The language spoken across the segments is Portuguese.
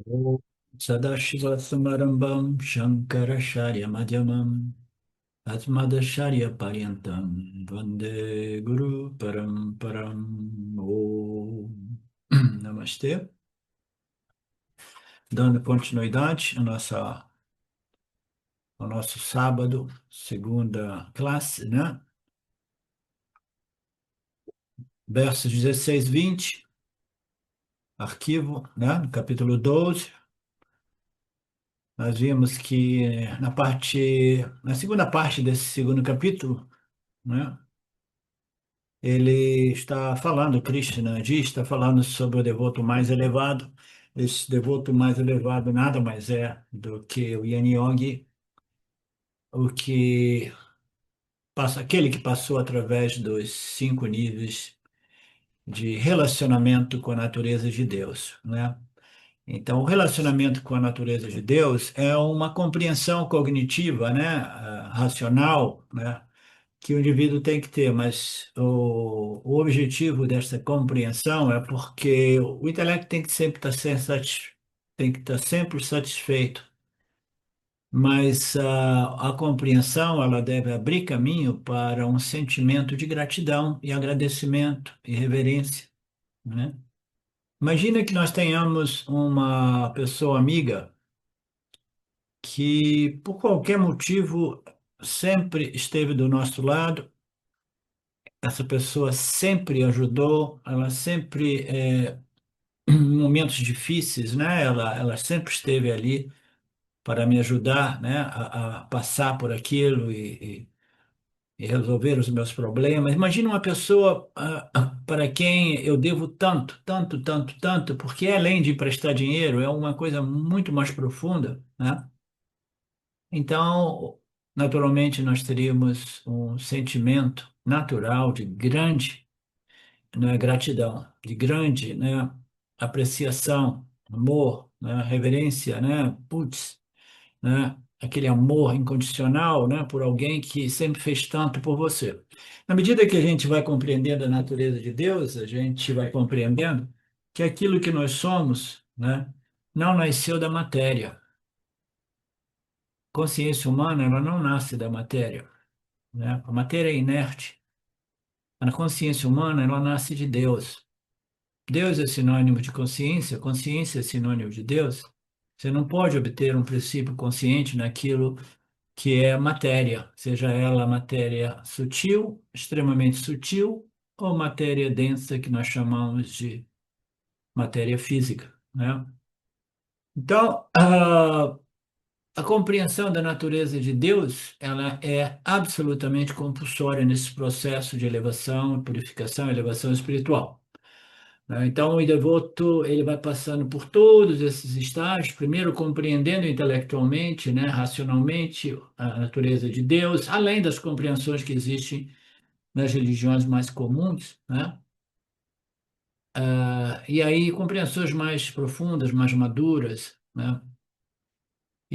Om Sadashiva Samarambam Shankaracharya Madhyamam Atmadacharya Paryantam Vande Guru Paramparam Om Namastê. Dando continuidade ao nosso sábado, segunda classe, né? Versos 16, 20, arquivo, né? No capítulo 12. Nós vimos que na segunda parte desse segundo capítulo, né? Ele está falando, Krishna diz, está falando sobre o devoto mais elevado. Esse devoto mais elevado nada mais é do que o Yin Yogi, o que aquele que passou através dos 5 níveis de relacionamento com a natureza de Deus, né? Então, o relacionamento com a natureza de Deus é uma compreensão cognitiva, né, racional, né, que o indivíduo tem que ter, mas o objetivo dessa compreensão é porque o intelecto tem que sempre estar tem que estar sempre satisfeito, mas a compreensão ela deve abrir caminho para um sentimento de gratidão e agradecimento e reverência, né? Imagina que nós tenhamos uma pessoa amiga que, por qualquer motivo, sempre esteve do nosso lado. Essa pessoa sempre ajudou, ela sempre, em momentos difíceis, né? Ela sempre esteve ali para me ajudar, né? A passar por aquilo e resolver os meus problemas. Imagina uma pessoa para quem eu devo tanto, tanto, tanto, tanto, porque além de emprestar dinheiro, é uma coisa muito mais profunda, né? Então, naturalmente, nós teríamos um sentimento natural de grande, né, gratidão, de grande, né, apreciação, amor, né, reverência, né, putz, né, aquele amor incondicional, né, por alguém que sempre fez tanto por você. Na medida que a gente vai compreendendo a natureza de Deus, a gente vai compreendendo que aquilo que nós somos, né, não nasceu da matéria. Consciência humana, ela não nasce da matéria, né? A matéria é inerte. A consciência humana, ela nasce de Deus. Deus é sinônimo de consciência, consciência é sinônimo de Deus. Você não pode obter um princípio consciente naquilo que é matéria, seja ela matéria sutil, extremamente sutil, ou matéria densa, que nós chamamos de matéria física, né? Então, a compreensão da natureza de Deus, ela é absolutamente compulsória nesse processo de elevação, purificação, elevação espiritual, né? Então, o devoto, ele vai passando por todos esses estágios, primeiro compreendendo intelectualmente, né, racionalmente, a natureza de Deus, além das compreensões que existem nas religiões mais comuns, né? E aí, compreensões mais profundas, mais maduras, né?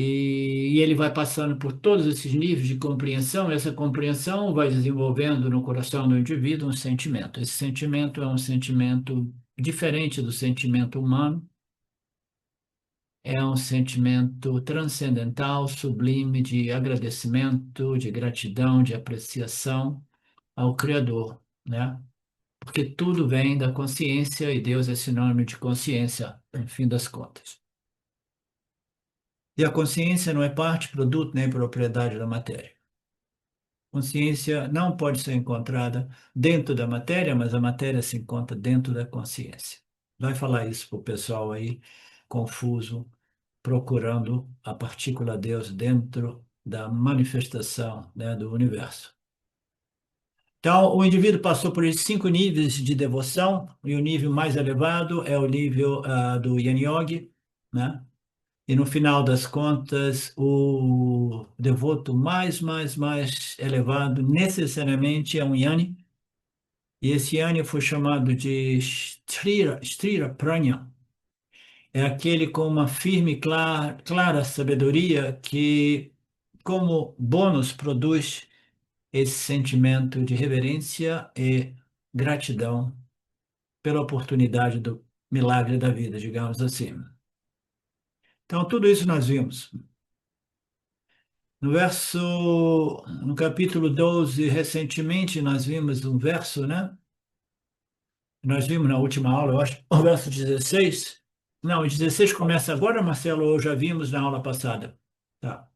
E ele vai passando por todos esses níveis de compreensão, essa compreensão vai desenvolvendo no coração do indivíduo um sentimento. Esse sentimento é um sentimento diferente do sentimento humano, é um sentimento transcendental, sublime, de agradecimento, de gratidão, de apreciação ao Criador, né? Porque tudo vem da consciência e Deus é sinônimo de consciência, no fim das contas. E a consciência não é parte, produto nem propriedade da matéria. Consciência não pode ser encontrada dentro da matéria, mas a matéria se encontra dentro da consciência. Vai falar isso para o pessoal aí confuso, procurando a partícula Deus dentro da manifestação, né, do universo. Então, o indivíduo passou por esses 5 níveis de devoção, e o nível mais elevado é o nível do Yin Yogi, né? E no final das contas, o devoto mais elevado necessariamente é um Jnani, e esse Jnani foi chamado de Strira Prajna, é aquele com uma firme e clara sabedoria que, como bônus, produz esse sentimento de reverência e gratidão pela oportunidade do milagre da vida, digamos assim. Então, tudo isso nós vimos. No capítulo 12, recentemente, nós vimos um verso, né? Nós vimos na última aula, eu acho, o verso 16. Não, o 16 começa agora, Marcelo, ou já vimos na aula passada? Tá.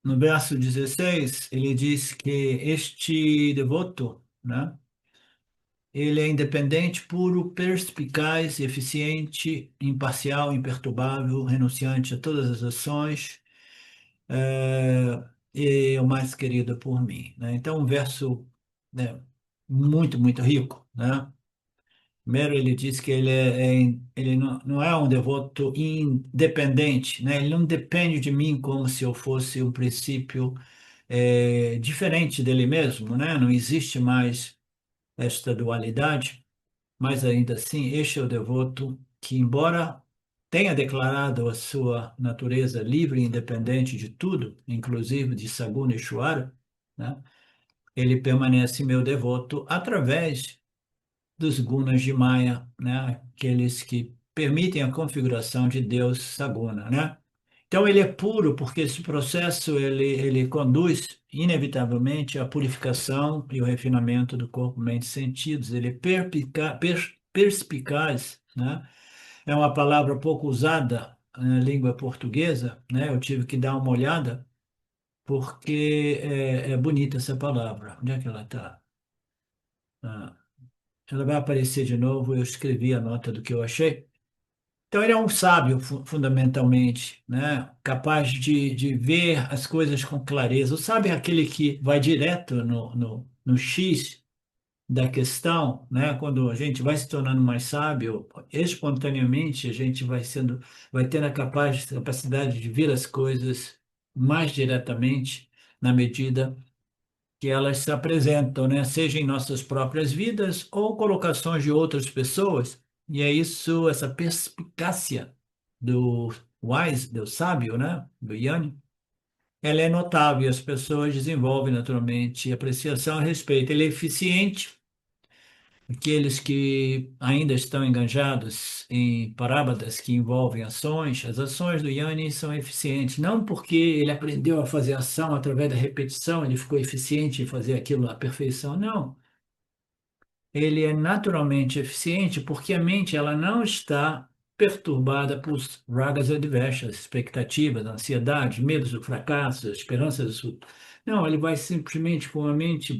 No verso 16, ele diz que este devoto, né? Ele é independente, puro, perspicaz, eficiente, imparcial, imperturbável, renunciante a todas as ações, e o mais querido por mim, né? Então, um verso, né, muito, muito rico, né? Primeiro, ele diz que ele não é um devoto independente, né? Ele não depende de mim como se eu fosse um princípio diferente dele mesmo, né? Não existe mais esta dualidade. Mas ainda assim, este é o devoto que, embora tenha declarado a sua natureza livre e independente de tudo, inclusive de Saguna e Ishvara, né, ele permanece meu devoto através dos gunas de Maya, né, aqueles que permitem a configuração de Deus Saguna, né? Então ele é puro porque esse processo ele conduz inevitavelmente à purificação e o refinamento do corpo, mente e sentidos. Ele é perspicaz, né? É uma palavra pouco usada na língua portuguesa, né? Eu tive que dar uma olhada porque é bonita essa palavra. Onde é que ela está? Ela vai aparecer de novo. Eu escrevi a nota do que eu achei. Então, ele é um sábio, fundamentalmente, né? Capaz de ver as coisas com clareza. O sábio é aquele que vai direto no X da questão, né? Quando a gente vai se tornando mais sábio, espontaneamente a gente vai tendo a capacidade de ver as coisas mais diretamente na medida que elas se apresentam, né? Seja em nossas próprias vidas ou colocações de outras pessoas. E é isso, essa perspicácia do wise, do sábio, né? Do Yanni, ela é notável e as pessoas desenvolvem naturalmente apreciação a respeito. Ele é eficiente. Aqueles que ainda estão enganjados em parábadas que envolvem ações, as ações do Yanni são eficientes, não porque ele aprendeu a fazer ação através da repetição, ele ficou eficiente em fazer aquilo à perfeição, não. Ele é naturalmente eficiente porque a mente ela não está perturbada por ragas adversas, expectativas, ansiedade, medos do fracasso, esperanças do futuro. Não, ele vai simplesmente com a mente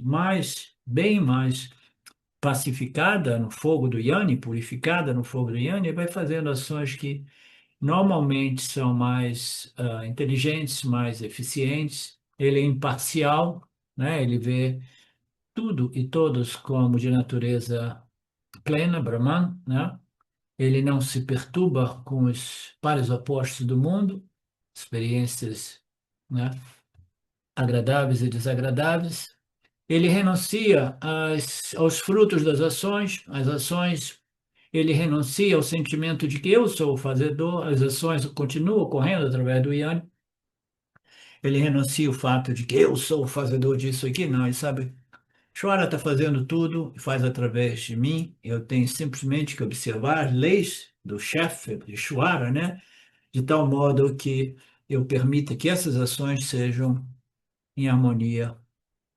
bem mais pacificada no fogo do Yoni, purificada no fogo do Yoni, vai fazendo ações que normalmente são mais inteligentes, mais eficientes. Ele é imparcial, né? Ele vê tudo e todos como de natureza plena, Brahman, né? Ele não se perturba com os pares opostos do mundo, experiências, né, agradáveis e desagradáveis. Ele renuncia aos frutos das ações, as ações, ele renuncia ao sentimento de que eu sou o fazedor, as ações continuam ocorrendo através do Yanni, ele renuncia o fato de que eu sou o fazedor disso aqui, não, ele sabe, Shwara está fazendo tudo, faz através de mim, eu tenho simplesmente que observar as leis do chefe de Shwara, né, de tal modo que eu permita que essas ações sejam em harmonia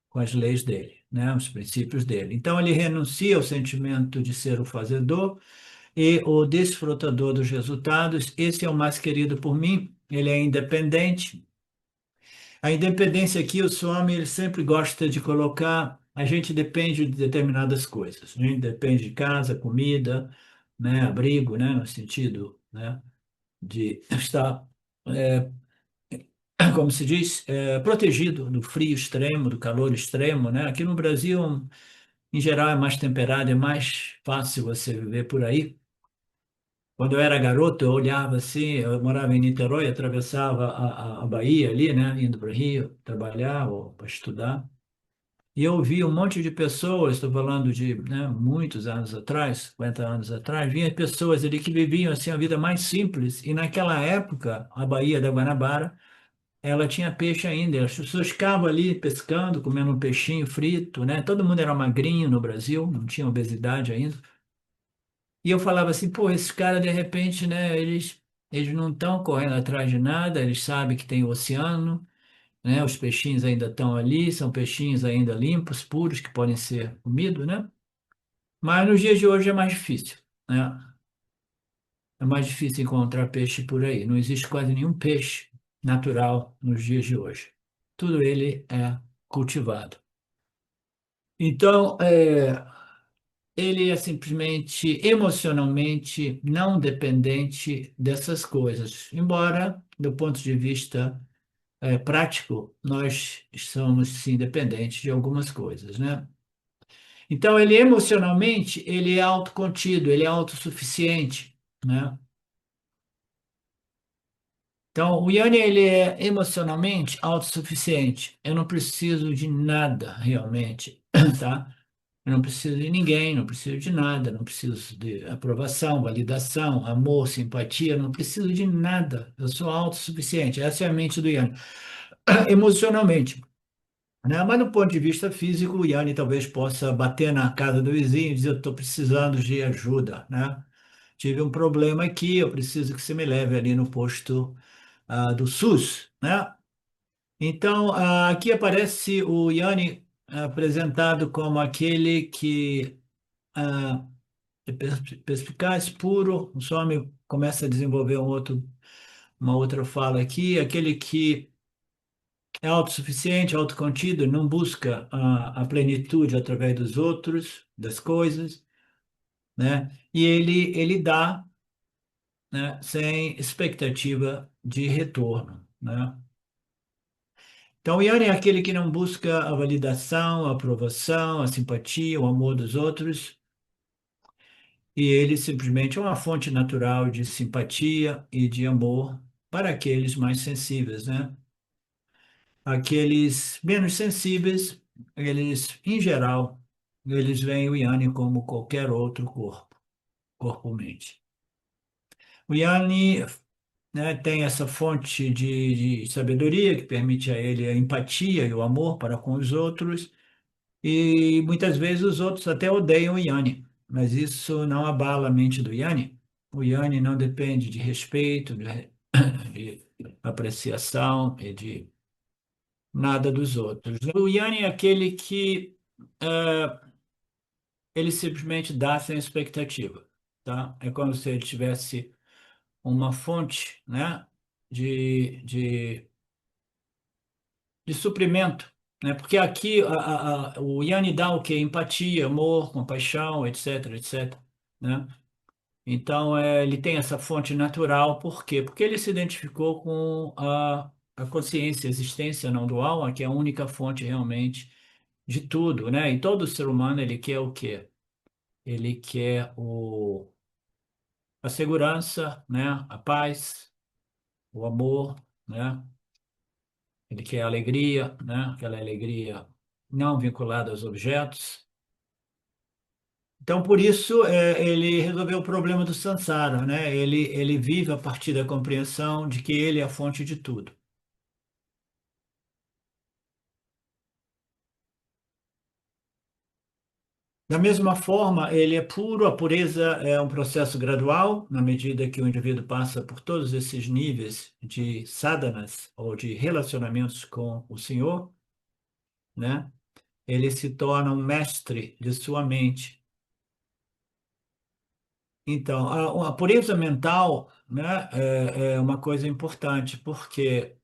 com as leis dele, né, os princípios dele. Então ele renuncia ao sentimento de ser o fazedor e o desfrutador dos resultados. Esse é o mais querido por mim. Ele é independente. A independência aqui, o Swami ele sempre gosta de colocar. A gente depende de determinadas coisas. A gente depende de casa, comida, né, abrigo, né, no sentido, né, de estar como se diz, protegido do frio extremo, do calor extremo, né? Aqui no Brasil, em geral, é mais temperado, é mais fácil você viver por aí. Quando eu era garoto, eu olhava assim, eu morava em Niterói, atravessava a Bahia ali, né? Indo para o Rio trabalhar ou para estudar. E eu vi um monte de pessoas, estou falando de, né, muitos anos atrás, 50 anos atrás, vinha pessoas ali que viviam assim a vida mais simples. E naquela época, a Baía da Guanabara ela tinha peixe ainda. As pessoas ficavam ali pescando, comendo um peixinho frito, né? Todo mundo era magrinho no Brasil, não tinha obesidade ainda. E eu falava assim, pô, esses caras, de repente, né, eles não estão correndo atrás de nada, eles sabem que tem o oceano, né, os peixinhos ainda estão ali, são peixinhos ainda limpos, puros, que podem ser comidos, né? Mas nos dias de hoje é mais difícil, né? É mais difícil encontrar peixe por aí. Não existe quase nenhum peixe natural nos dias de hoje. Tudo ele é cultivado. Então, ele é simplesmente emocionalmente não dependente dessas coisas. Embora, do ponto de vista, prático, nós somos sim dependentes de algumas coisas, né? Então, ele emocionalmente, ele é autocontido, ele é autossuficiente, né? Então, o Yanni, ele é emocionalmente autossuficiente. Eu não preciso de nada, realmente, tá? Eu não preciso de ninguém, não preciso de nada, não preciso de aprovação, validação, amor, simpatia, não preciso de nada. Eu sou autossuficiente. Essa é a mente do Yanni. Emocionalmente, né? Mas do ponto de vista físico, o Yanni talvez possa bater na casa do vizinho e dizer: eu estou precisando de ajuda, né? Tive um problema aqui, eu preciso que você me leve ali no posto do SUS, né? Então, aqui aparece o Yanni apresentado como aquele que é perspicaz, puro. O Swami começa a desenvolver uma outra fala aqui, aquele que é autossuficiente, autocontido, não busca a plenitude através dos outros, das coisas, né? E ele dá, né, sem expectativa de retorno, né? Então, o Yanni é aquele que não busca a validação, a aprovação, a simpatia, o amor dos outros, e ele simplesmente é uma fonte natural de simpatia e de amor para aqueles mais sensíveis, né? Aqueles menos sensíveis, eles, em geral, eles veem o Yanni como qualquer outro corpo, corpo-mente. O Yanni, né, tem essa fonte de sabedoria que permite a ele a empatia e o amor para com os outros. E muitas vezes os outros até odeiam o Yanni, mas isso não abala a mente do Yanni. O Yanni não depende de respeito, de apreciação e de nada dos outros. O Yanni é aquele que ele simplesmente dá sem expectativa, tá? É como se ele tivesse uma fonte, né, de de suprimento, né? Porque aqui o Yanni dá o quê? Empatia, amor, compaixão, etc, etc, né? Então, ele tem essa fonte natural, por quê? Porque ele se identificou com a consciência, a existência não dual, que é a única fonte realmente de tudo, né? E todo ser humano, ele quer o quê? Ele quer a segurança, né? A paz, o amor, né? Ele quer alegria, né? Aquela alegria não vinculada aos objetos. Então, por isso, ele resolveu o problema do samsara, né? Ele vive a partir da compreensão de que ele é a fonte de tudo. Da mesma forma, ele é puro, a pureza é um processo gradual, na medida que o indivíduo passa por todos esses níveis de sadhanas, ou de relacionamentos com o Senhor, né? Ele se torna um mestre de sua mente. Então, a pureza mental, né, é uma coisa importante, porque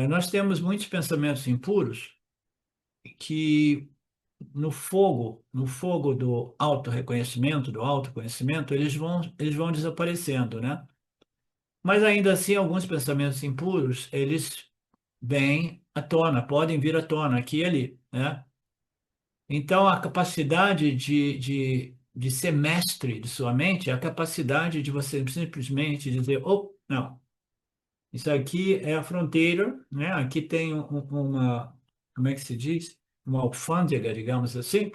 nós temos muitos pensamentos impuros que no fogo do autorreconhecimento, do autoconhecimento, eles vão desaparecendo, né? Mas ainda assim, alguns pensamentos impuros, eles vêm à tona, podem vir à tona aqui e ali, né? Então, a capacidade de ser mestre de sua mente é a capacidade de você simplesmente dizer, oh, não, isso aqui é a fronteira, né? Aqui tem como é que se diz? Uma alfândega, digamos assim.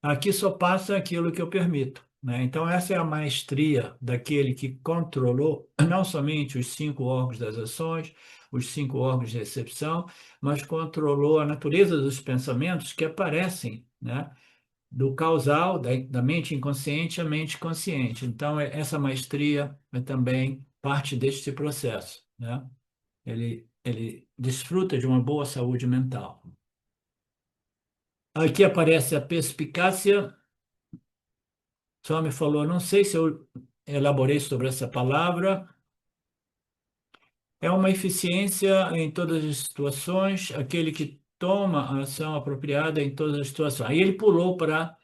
Aqui só passa aquilo que eu permito, né? Então, essa é a maestria daquele que controlou não somente os 5 órgãos das ações, os 5 órgãos de recepção, mas controlou a natureza dos pensamentos que aparecem, né? do causal, da mente inconsciente à mente consciente. Então, essa maestria é também parte deste processo, né? Ele desfruta de uma boa saúde mental. Aqui aparece a perspicácia, só me falou, não sei se eu elaborei sobre essa palavra, é uma eficiência em todas as situações, aquele que toma a ação apropriada em todas as situações. Aí ele pulou para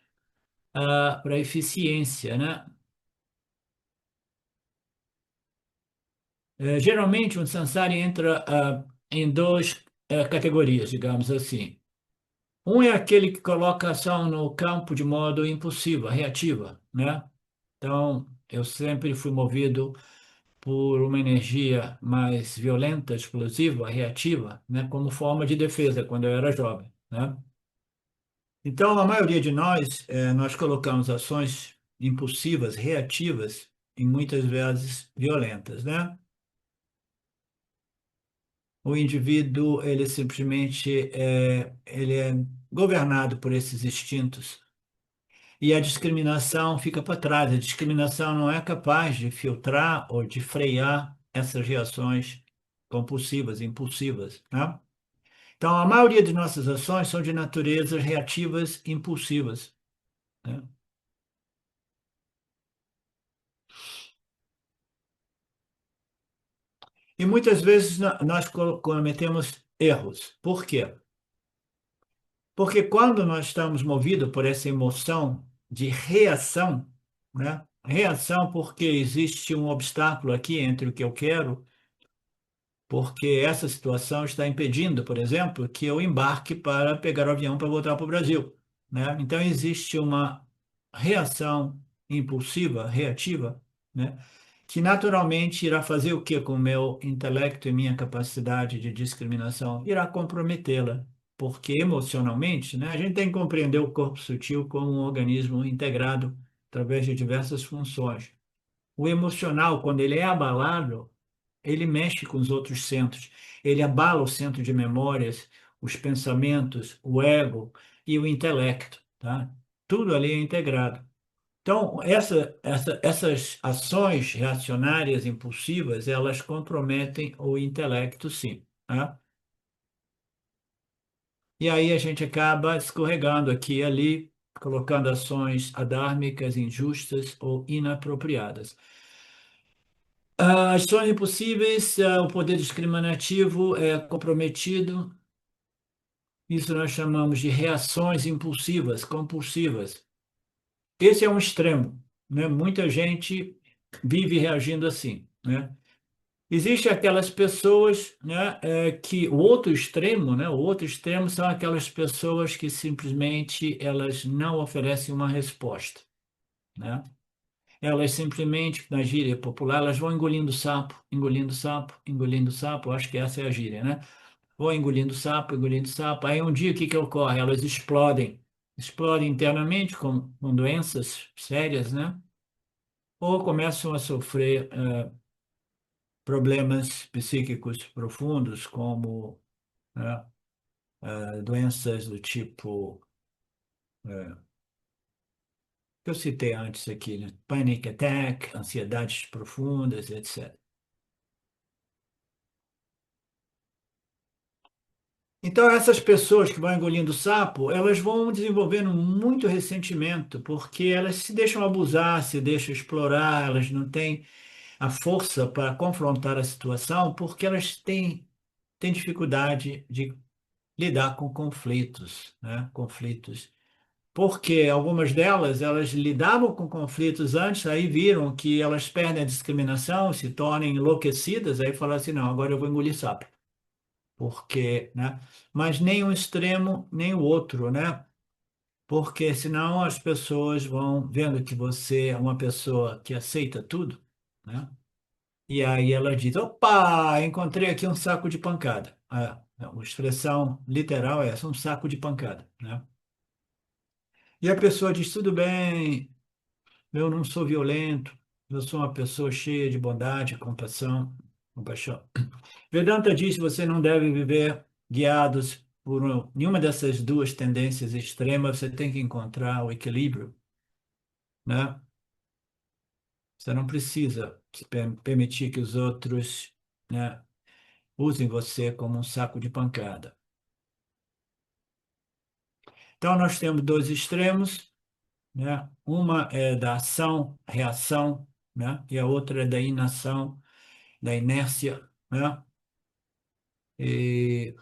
eficiência, né? Geralmente, um samsara entra em duas categorias, digamos assim. Um é aquele que coloca a ação no campo de modo impulsiva, reativa, né? Então, eu sempre fui movido por uma energia mais violenta, explosiva, reativa, né? Como forma de defesa, quando eu era jovem, né? Então, a maioria de nós, nós colocamos ações impulsivas, reativas, e muitas vezes violentas, né? O indivíduo, ele simplesmente ele é governado por esses instintos e a discriminação fica para trás. A discriminação não é capaz de filtrar ou de frear essas reações compulsivas, impulsivas, né? Então, a maioria de nossas ações são de naturezas reativas, impulsivas, né? E muitas vezes nós cometemos erros. Por quê? Porque quando nós estamos movidos por essa emoção de reação, né? Reação porque existe um obstáculo aqui entre o que eu quero, porque essa situação está impedindo, por exemplo, que eu embarque para pegar o avião para voltar para o Brasil, né? Então existe uma reação impulsiva, reativa, né? Que naturalmente irá fazer o que com o meu intelecto e minha capacidade de discriminação? Irá comprometê-la, porque emocionalmente, né, a gente tem que compreender o corpo sutil como um organismo integrado através de diversas funções. O emocional, quando ele é abalado, ele mexe com os outros centros, ele abala o centro de memórias, os pensamentos, o ego e o intelecto, tá? Tudo ali é integrado. Então, essas ações reacionárias, impulsivas, elas comprometem o intelecto, sim, tá? E aí a gente acaba escorregando aqui e ali, colocando ações adármicas, injustas ou inapropriadas. As ações impossíveis, o poder discriminativo é comprometido, isso nós chamamos de reações impulsivas, compulsivas. Esse é um extremo, né? Muita gente vive reagindo assim, né? Existem aquelas pessoas, né, que o outro extremo, né, o outro extremo são aquelas pessoas que simplesmente elas não oferecem uma resposta, né? Elas simplesmente, na gíria popular, elas vão engolindo sapo, engolindo sapo, engolindo sapo. Eu acho que essa é a gíria, né? Vão engolindo sapo, engolindo sapo. Aí um dia o que que ocorre? Elas explodem. Explodem internamente com doenças sérias, né? Ou começam a sofrer problemas psíquicos profundos, como né, doenças do tipo que eu citei antes aqui, né? Panic attack, ansiedades profundas, etc. Então, essas pessoas que vão engolindo sapo, elas vão desenvolvendo muito ressentimento, porque elas se deixam abusar, se deixam explorar, elas não têm a força para confrontar a situação, porque elas têm dificuldade de lidar com conflitos, né? Conflitos. Porque algumas delas, elas lidavam com conflitos antes, aí viram que elas perdem a discriminação, se tornam enlouquecidas, aí falaram assim, não, agora eu vou engolir sapo porque, né? Mas nem um extremo, nem o outro, né? Porque senão as pessoas vão vendo que você é uma pessoa que aceita tudo, né? E aí ela diz, opa, encontrei aqui um saco de pancada. A expressão literal é essa, um saco de pancada, né? E a pessoa diz, tudo bem, eu não sou violento, eu sou uma pessoa cheia de bondade, compaixão. Vedanta diz que você não deve viver guiados nenhuma dessas duas tendências extremas, você tem que encontrar o equilíbrio, né? Você não precisa permitir que os outros, né, usem você como um saco de pancada. Então, nós temos dois extremos, né? Uma é da ação, reação, né? E a outra é da inação, da inércia, né? E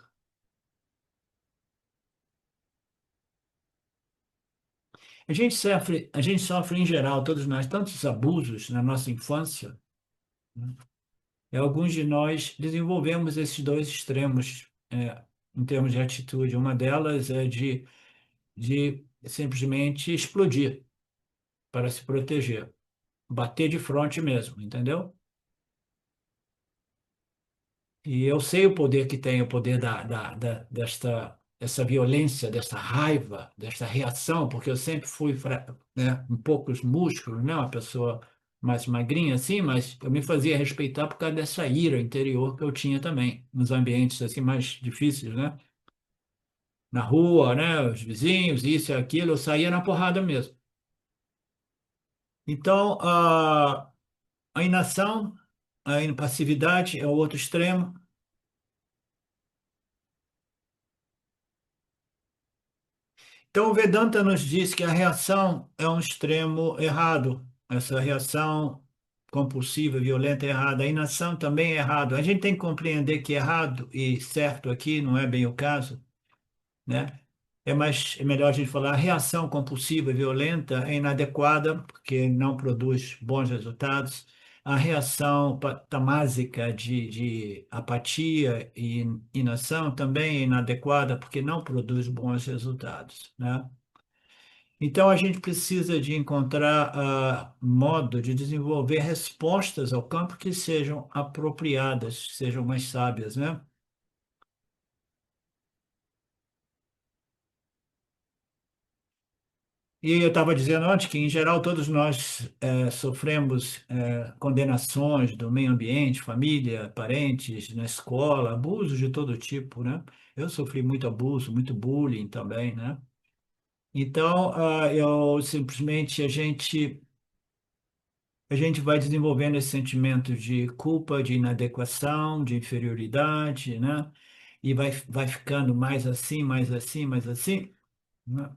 a gente sofre em geral, todos nós, tantos abusos na nossa infância, né? E alguns de nós desenvolvemos esses dois extremos, em termos de atitude. Uma delas é de simplesmente explodir para se proteger, bater de frente mesmo, entendeu? E eu sei o poder que tem, o poder desta violência, desta raiva, desta reação, porque eu sempre fui, né, um poucos músculos, né, uma pessoa mais magrinha assim, mas eu me fazia respeitar por causa dessa ira interior que eu tinha também, nos ambientes assim mais difíceis, né? Na rua, né, os vizinhos, isso e aquilo, eu saía na porrada mesmo. Então, a inação, a impassividade é o outro extremo. Então, o Vedanta nos diz que a reação é um extremo errado. Essa reação compulsiva, violenta é errada. A inação também é errado. A gente tem que compreender que errado e certo aqui não é bem o caso, né? É melhor a gente falar reação compulsiva e violenta é inadequada, porque não produz bons resultados. A reação tamásica de apatia e inação também é inadequada, porque não produz bons resultados, né? Então, a gente precisa de encontrar modo de desenvolver respostas ao campo que sejam apropriadas, sejam mais sábias, né? E eu estava dizendo antes que, em geral, todos nós sofremos condenações do meio ambiente, família, parentes, na escola, abusos de todo tipo, né? Eu sofri muito abuso, muito bullying também, né? Então, eu simplesmente a gente vai desenvolvendo esse sentimento de culpa, de inadequação, de inferioridade, né? E vai ficando mais assim, mais assim, mais assim, né?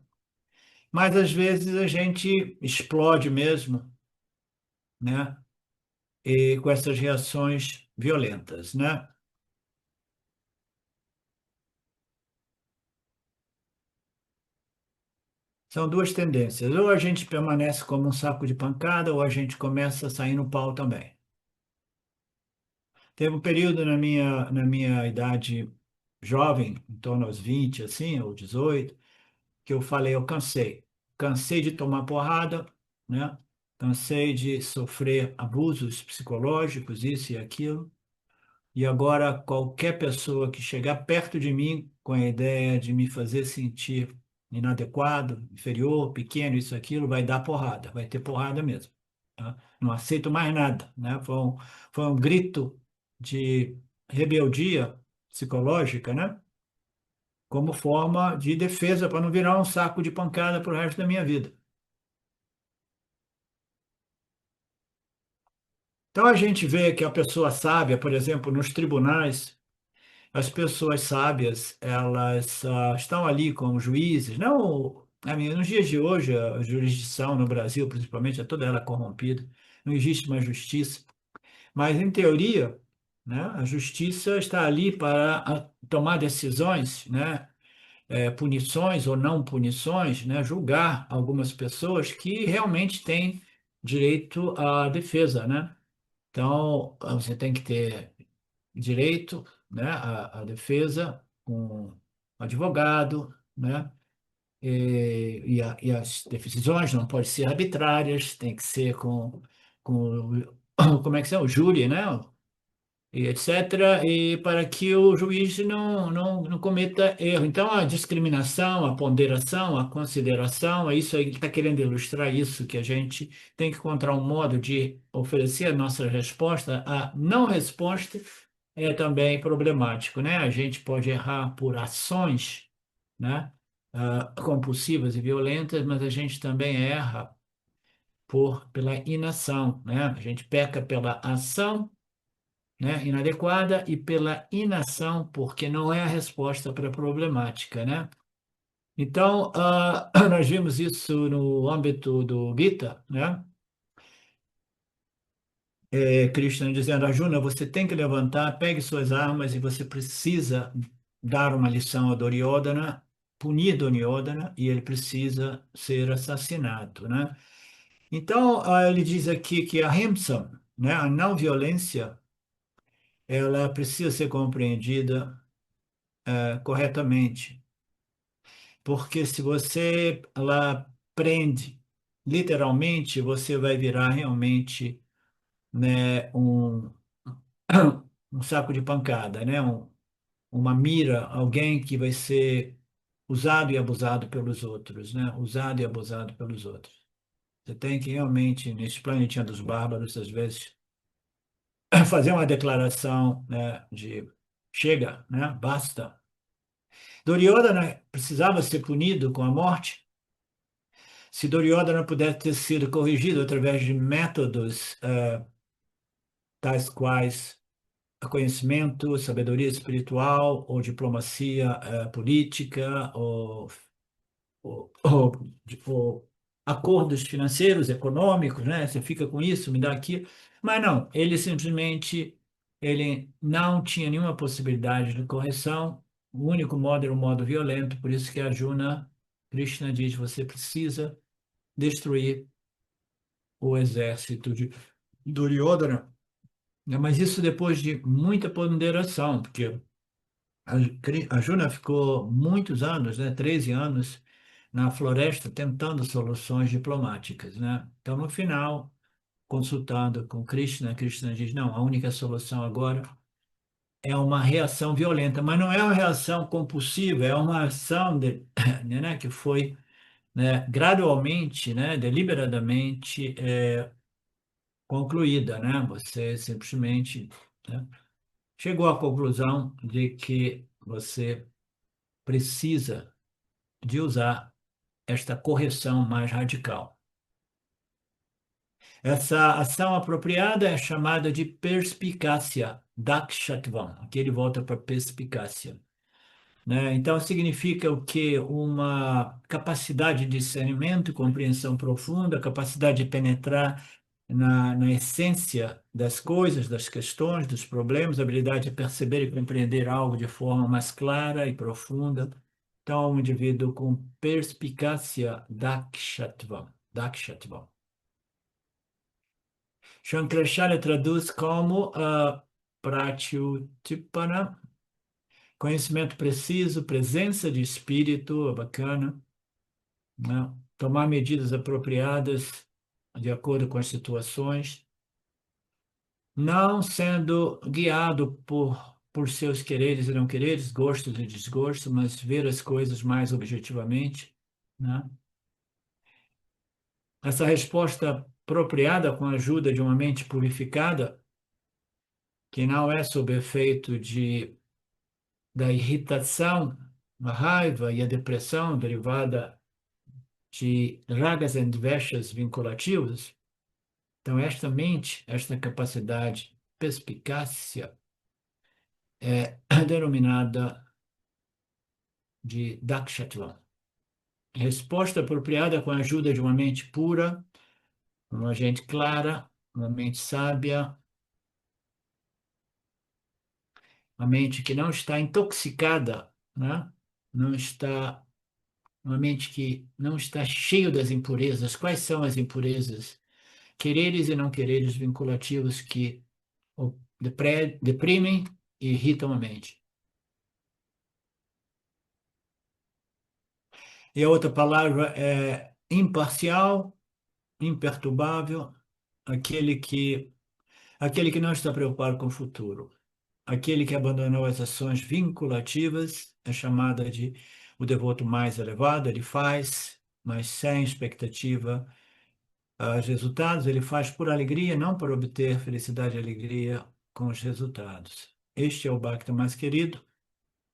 Mas às vezes a gente explode mesmo, né? E com essas reações violentas, né? São duas tendências. Ou a gente permanece como um saco de pancada, ou a gente começa a sair no pau também. Teve um período na minha idade jovem, em torno aos 20, assim, ou 18, que eu falei, eu cansei. Cansei de tomar porrada, né? Cansei de sofrer abusos psicológicos, isso e aquilo. E agora, qualquer pessoa que chegar perto de mim com a ideia de me fazer sentir inadequado, inferior, pequeno, isso, aquilo, vai dar porrada, vai ter porrada mesmo. Tá? Não aceito mais nada, né? Foi um grito de rebeldia psicológica, né? Como forma de defesa para não virar um saco de pancada para o resto da minha vida. Então a gente vê que a pessoa sábia, por exemplo, nos tribunais, as pessoas sábias, elas estão ali como juízes, não, nos dias de hoje, a jurisdição no Brasil, principalmente, é toda ela corrompida, não existe mais justiça, mas em teoria, né, a justiça está ali para tomar decisões, né, punições ou não punições, né, julgar algumas pessoas que realmente têm direito à defesa, né? Então, você tem que ter direito, né, à defesa com advogado, né? E as decisões não podem ser arbitrárias, tem que ser com como é que é, o júri, né? E etc., e para que o juiz não cometa erro. Então, a discriminação, a ponderação, a consideração, é isso aí, ele está querendo ilustrar isso, que a gente tem que encontrar um modo de oferecer a nossa resposta. A não resposta é também problemático, né? A gente pode errar por ações, né? Compulsivas e violentas, mas a gente também erra pela inação, né? A gente peca pela ação, né, inadequada e pela inação, porque não é a resposta para a problemática, né? Então, nós vimos isso no âmbito do Gita, né? Krishna dizendo, Arjuna, você tem que levantar, pegue suas armas e você precisa dar uma lição a Duryodhana, punir Duryodhana, e ele precisa ser assassinado, né? Então, ele diz aqui que a ahimsa, né, a não violência, ela precisa ser compreendida corretamente, porque se você lá prende, literalmente, você vai virar realmente, né, um saco de pancada, né, uma mira, alguém que vai ser usado e abusado pelos outros, né, usado e abusado pelos outros. Você tem que realmente, nesse planetinha dos bárbaros, às vezes, fazer uma declaração, né, de chega, né, basta. Duryodhana precisava ser punido com a morte. Se Duryodhana pudesse ter sido corrigido através de métodos tais quais conhecimento, sabedoria espiritual, ou diplomacia política, ou acordos financeiros, econômicos, né? Você fica com isso, me dá aquilo. Mas não, ele não tinha nenhuma possibilidade de correção. O único modo era o modo violento, por isso que Arjuna, Krishna diz, você precisa destruir o exército de Duryodhana, né? Mas isso depois de muita ponderação, porque a Juna ficou muitos anos, né, 13 anos, na floresta tentando soluções diplomáticas, né? Então, no final, consultando com Krishna, Krishna diz, não, a única solução agora é uma reação violenta, mas não é uma reação compulsiva, é uma ação né, que foi, né, gradualmente, né, deliberadamente concluída, né? Você simplesmente, né, chegou à conclusão de que você precisa de usar esta correção mais radical. Essa ação apropriada é chamada de perspicácia, dakshatvam. Aqui ele volta para perspicácia, né? Então, significa o quê? Uma capacidade de discernimento, compreensão profunda, capacidade de penetrar na essência das coisas, das questões, dos problemas, habilidade de perceber e compreender algo de forma mais clara e profunda. Então, um indivíduo com perspicácia dakshatvam. Dakshatvam. Shankaracharya traduz como pratyutipana, conhecimento preciso, presença de espírito, bacana, né? Tomar medidas apropriadas de acordo com as situações, não sendo guiado por seus quereres e não quereres, gostos e desgostos, mas ver as coisas mais objetivamente, né? Essa resposta apropriada com a ajuda de uma mente purificada, que não é sob efeito da irritação, a raiva e a depressão derivada de ragas e dveshas vinculativos. Então, esta mente, esta capacidade, perspicácia, é denominada de Dakshatva. Resposta apropriada com a ajuda de uma mente pura, uma mente clara, uma mente sábia, uma mente que não está intoxicada, né? Não está, uma mente que não está cheio das impurezas. Quais são as impurezas? Quereres e não quereres vinculativos que deprimem e irritam a mente. E a outra palavra é imparcial, imperturbável, aquele que, aquele que não está preocupado com o futuro. Aquele que abandonou as ações vinculativas é chamada de o devoto mais elevado, ele faz, mas sem expectativa aos resultados, ele faz por alegria, não para obter felicidade e alegria com os resultados. Este é o Bhakta mais querido,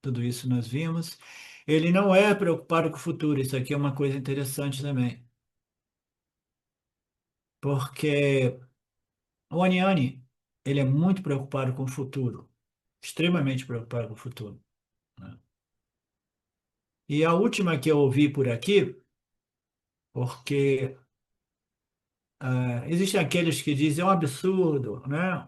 tudo isso nós vimos. Ele não é preocupado com o futuro, isso aqui é uma coisa interessante também, porque o Aniane, ele é muito preocupado com o futuro, extremamente preocupado com o futuro, né? E a última que eu ouvi por aqui, porque existem aqueles que dizem é um absurdo, né?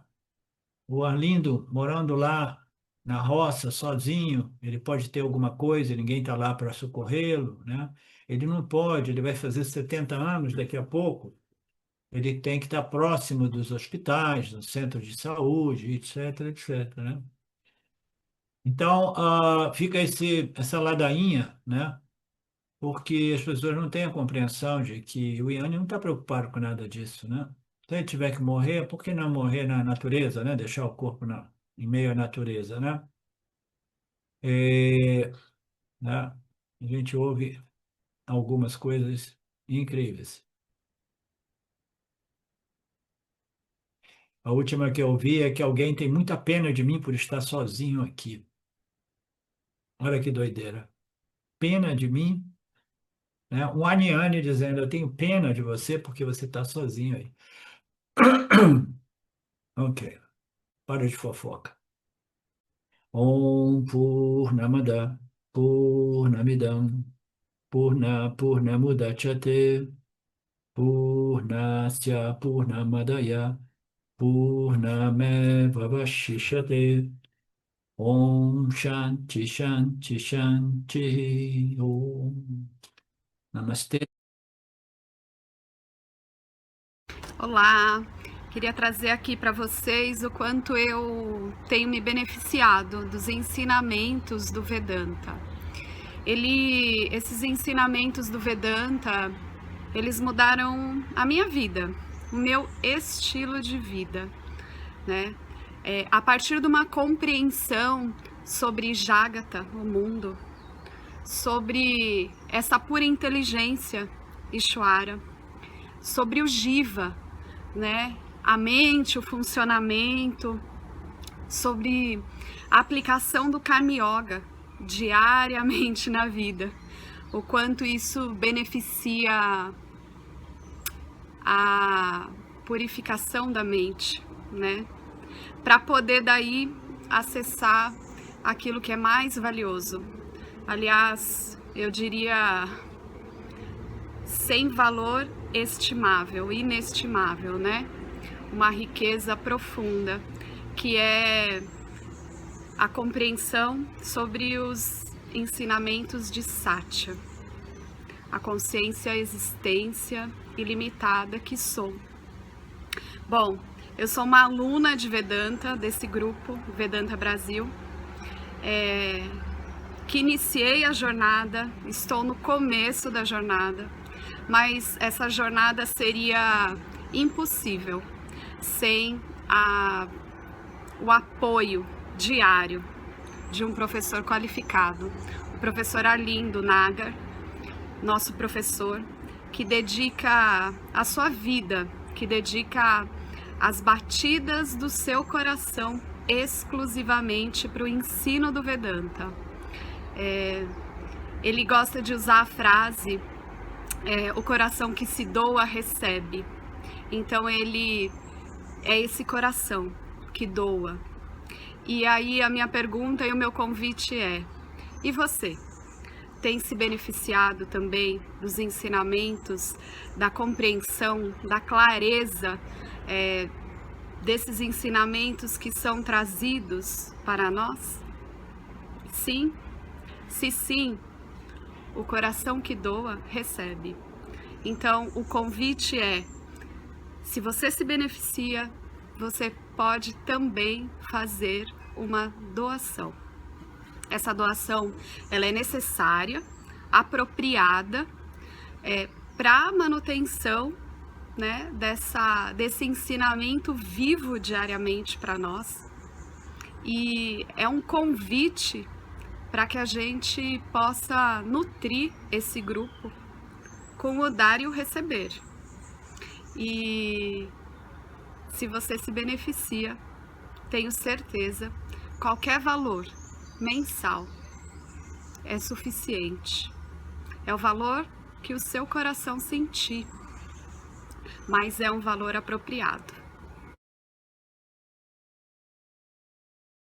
O Arlindo morando lá na roça, sozinho, ele pode ter alguma coisa, ninguém está lá para socorrê-lo, né? Ele não pode, ele vai fazer 70 anos daqui a pouco, ele tem que estar próximo dos hospitais, dos centros de saúde, etc, etc, né? Então, fica essa ladainha, né? Porque as pessoas não têm a compreensão de que o Iane não está preocupado com nada disso, né? Se ele tiver que morrer, por que não morrer na natureza, né? Deixar o corpo em meio à natureza, né? E, né? A gente ouve algumas coisas incríveis. A última que eu ouvi é que alguém tem muita pena de mim por estar sozinho aqui. Olha que doideira. Pena de mim, né? Um Aniane dizendo, eu tenho pena de você porque você está sozinho aí. Ok, para de fofoca. Om Purnamada Purnamidam Purnamudachyate Purnasya Purnamadaya Purnameva Vashishyate Om Shanti Shanti Shanti Om Namastê. Olá, queria trazer aqui para vocês o quanto eu tenho me beneficiado dos ensinamentos do Vedanta. Esses ensinamentos do Vedanta, eles mudaram a minha vida, o meu estilo de vida, né? A partir de uma compreensão sobre Jagata, o mundo, sobre essa pura inteligência, Ishvara, sobre o Jiva, né? A mente, o funcionamento, sobre a aplicação do Karma Yoga diariamente na vida, o quanto isso beneficia a purificação da mente, né? Para poder daí acessar aquilo que é mais valioso. Aliás, eu diria sem valor estimável, inestimável, né? Uma riqueza profunda, que é a compreensão sobre os ensinamentos de Satya, a consciência, a existência ilimitada que sou. Bom, eu sou uma aluna de Vedanta, desse grupo Vedanta Brasil, que iniciei a jornada, estou no começo da jornada, mas essa jornada seria impossível sem o apoio diário de um professor qualificado, o professor Arlindo Nagar, nosso professor, que dedica a sua vida, que dedica as batidas do seu coração exclusivamente para o ensino do Vedanta. Ele gosta de usar a frase o coração que se doa recebe. Então ele é esse coração que doa. E aí a minha pergunta e o meu convite é: e você? Tem se beneficiado também dos ensinamentos, da compreensão, da clareza desses ensinamentos que são trazidos para nós? Sim? Se sim, o coração que doa recebe. Então o convite é: se você se beneficia, você pode também fazer uma doação. Essa doação, ela é necessária, apropriada, para a manutenção, né, desse ensinamento vivo diariamente para nós. E é um convite para que a gente possa nutrir esse grupo com o dar e o receber. E se você se beneficia, tenho certeza qualquer valor mensal é suficiente. É o valor que o seu coração sentir, mas é um valor apropriado.